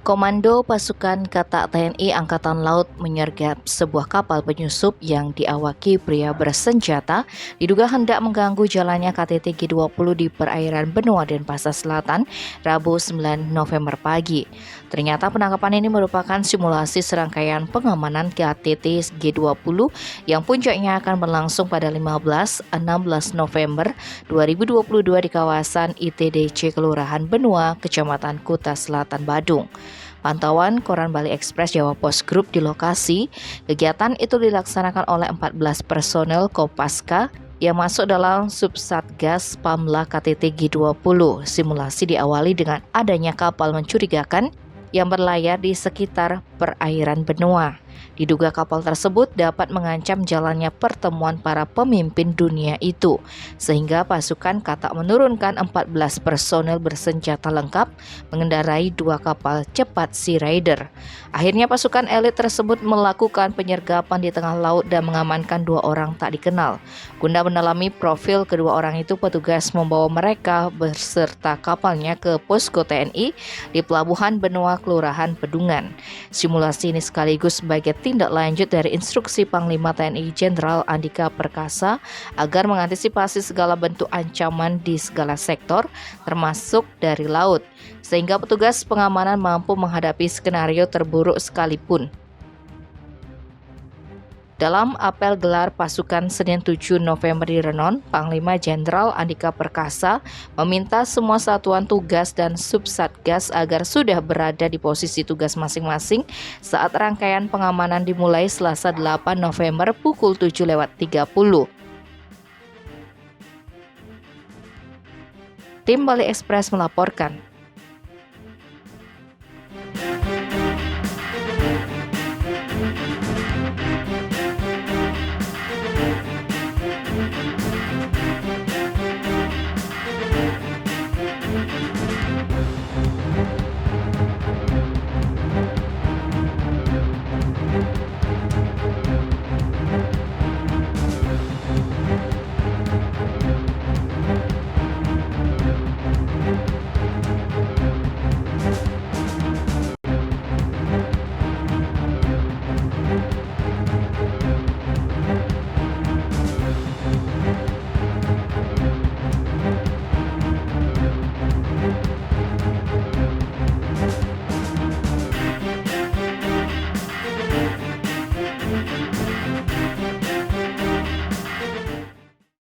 Komando Pasukan Katak TNI Angkatan Laut menyergap sebuah kapal penyusup yang diawaki pria bersenjata diduga hendak mengganggu jalannya KTT G20 di perairan Benua Denpasar Selatan, Rabu 9 November pagi. Ternyata penangkapan ini merupakan simulasi serangkaian pengamanan KTT G20 yang puncaknya akan berlangsung pada 15-16 November 2022 di kawasan ITDC Kelurahan Benua, Kecamatan Kuta Selatan, Badung. Pantauan Koran Bali Express Jawa Post Group di lokasi, kegiatan itu dilaksanakan oleh 14 personel Kopaska yang masuk dalam Subsatgas Pamla KTT G20. Simulasi diawali dengan adanya kapal mencurigakan yang berlayar di sekitar perairan benua. Diduga kapal tersebut dapat mengancam jalannya pertemuan para pemimpin dunia itu, sehingga pasukan Katak menurunkan 14 personel bersenjata lengkap mengendarai 2 kapal cepat Sea Raider. Akhirnya pasukan elit tersebut melakukan penyergapan di tengah laut dan mengamankan 2 orang tak dikenal. Guna mendalami profil kedua orang itu, petugas membawa mereka beserta kapalnya ke posko TNI di Pelabuhan Benua Kelurahan Pedungan. Simulasi ini sekaligus sebagai tindak lanjut dari instruksi Panglima TNI Jenderal Andika Perkasa agar mengantisipasi segala bentuk ancaman di segala sektor, termasuk dari laut, sehingga petugas pengamanan mampu menghadapi skenario terburuk sekalipun. Dalam apel gelar pasukan Senin 7 November di Renon, Panglima Jenderal Andika Perkasa meminta semua satuan tugas dan subsatgas agar sudah berada di posisi tugas masing-masing saat rangkaian pengamanan dimulai Selasa 8 November pukul 7.30. Tim Bali Express melaporkan.